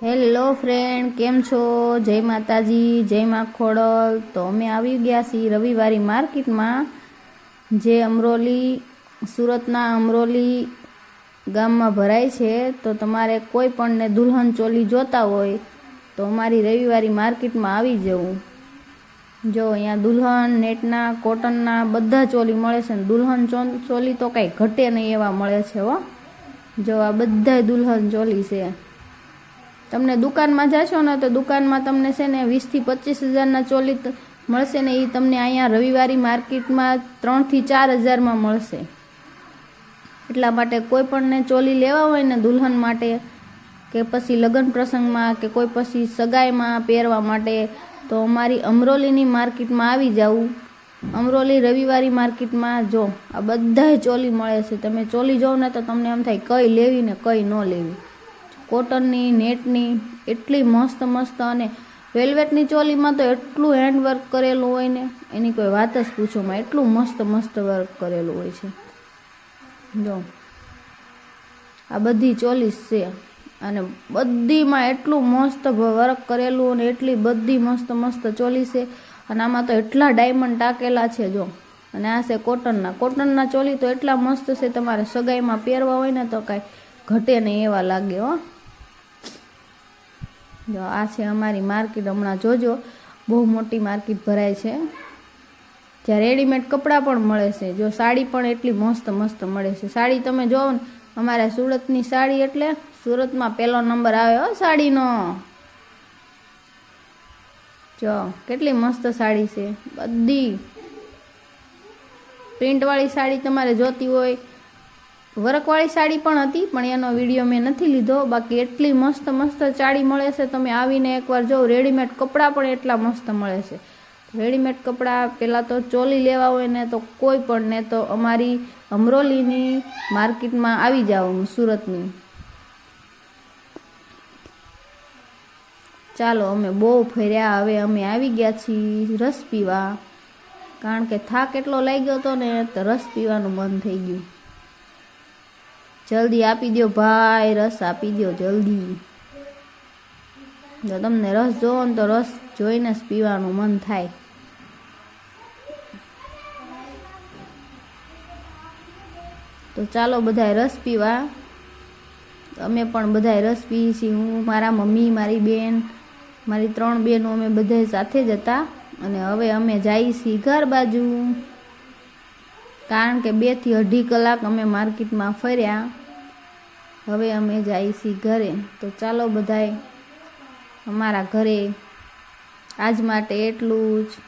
Hello friend, કેમ છો? જય માતાજી, જય માં ખોડલ। તો અમે આવી ગયા છીએ રવિવારી માર્કેટમાં, જે અમરોલી, સુરતના અમરોલી ગામમાં ભરાય છે। તો તમારે કોઈ પણને દુલ્હન ચોલી જોતા હોય તો અમારી રવિવારી માર્કેટમાં આવી જવું। જો અહીંયા દુલ્હન નેટના, કોટનના બધા ચોલી મળે છે ને દુલ્હન ચોલી તો કાંઈ ઘટે નહીં એવા મળે છે હો। જો આ બધાય દુલ્હન ચોલી છે। તમને દુકાનમાં જશો ને તો દુકાનમાં તમને છે ને 20 થી 25 હજારના ચોલી મળશે ને, એ તમને અહીંયા રવિવારી માર્કેટમાં 3 થી 4 હજારમાં મળશે। એટલા માટે કોઈ પણને ચોલી લેવા હોય ને દુલ્હન માટે, કે પછી લગ્ન પ્રસંગમાં, કે કોઈ પછી સગાઈમાં પહેરવા માટે, તો અમારી અમરોલીની માર્કેટમાં આવી જવું। અમરોલી રવિવારી માર્કેટમાં જો આ બધાય ચોલી મળે છે। તમે ચોલી જોવો ને તો તમને એમ થાય કઈ લેવી ને કઈ ન લેવી। કોટનની, નેટની એટલી મસ્ત મસ્ત, અને વેલ્વેટની ચોલીમાં તો એટલું હેન્ડવર્ક કરેલું હોય ને એની કોઈ વાત જ પૂછોમાં, એટલું મસ્ત મસ્ત વર્ક કરેલું હોય છે। જો આ બધી ચોલી છે અને બધીમાં એટલું મસ્ત વર્ક કરેલું અને એટલી બધી મસ્ત મસ્ત ચોલી છે। અને આમાં તો એટલા ડાયમંડ ટાંકેલા છે જો। અને આ છે કોટનના ચોલી તો એટલા મસ્ત છે, તમારે સગાઈમાં પહેરવા હોય ને તો કાંઈ ઘટે નહીં એવા લાગે હો। જો આ છે અમારી માર્કેટ, હમણાં જોજો બહુ મોટી માર્કેટ ભરાય છે, જ્યાં રેડીમેડ કપડાં પણ મળે છે। જો સાડી પણ એટલી મસ્ત મસ્ત મળે છે। સાડી તમે જોવો ને, અમારા સુરતની સાડી એટલે સુરતમાં પહેલો નંબર આવે હો સાડીનો। જો કેટલી મસ્ત સાડી છે, બધી પ્રિન્ટવાળી સાડી તમારે જોતી હોય, વર્કવાળી સાડી પણ હતી પણ એનો વિડીયો મેં નથી લીધો। બાકી એટલી મસ્ત મસ્ત સાડી મળે છે, તમે આવીને એકવાર જો। રેડીમેડ કપડાં પણ એટલા મસ્ત મળે છે। રેડીમેડ કપડાં પહેલાં તો ચોલી લેવા હોય ને તો કોઈ પણ ને તો અમારી અમરોલીની માર્કેટમાં આવી જાઓ, સુરતની। ચાલો અમે બહુ ફર્યા, હવે અમે આવી ગયા છીએ રસ પીવા, કારણ કે થાક એટલો લાગ્યો હતો ને તો રસ પીવાનું મન થઈ ગયું। જલ્દી આપી દો ભાઈ, રસ આપી દો જલ્દી। જો તમને રસ જોવો ને તો રસ જોઈને જ પીવાનું મન થાય। તો ચાલો બધાય રસ પીવા। અમે પણ બધાય રસ પીએ છીએ। હું, મારા મમ્મી, મારી બેન, મારી 3 બહેનો, અમે બધાય સાથે જ હતા। અને હવે અમે જઈએ છીએ ઘર બાજુ, કારણ કે 2 થી 2.5 કલાક અમે માર્કેટમાં ફર્યા। હવે અમે જઈએ છીએ ઘરે। તો ચાલો બધાય અમારા ઘરે, આજ માટે એટલું જ।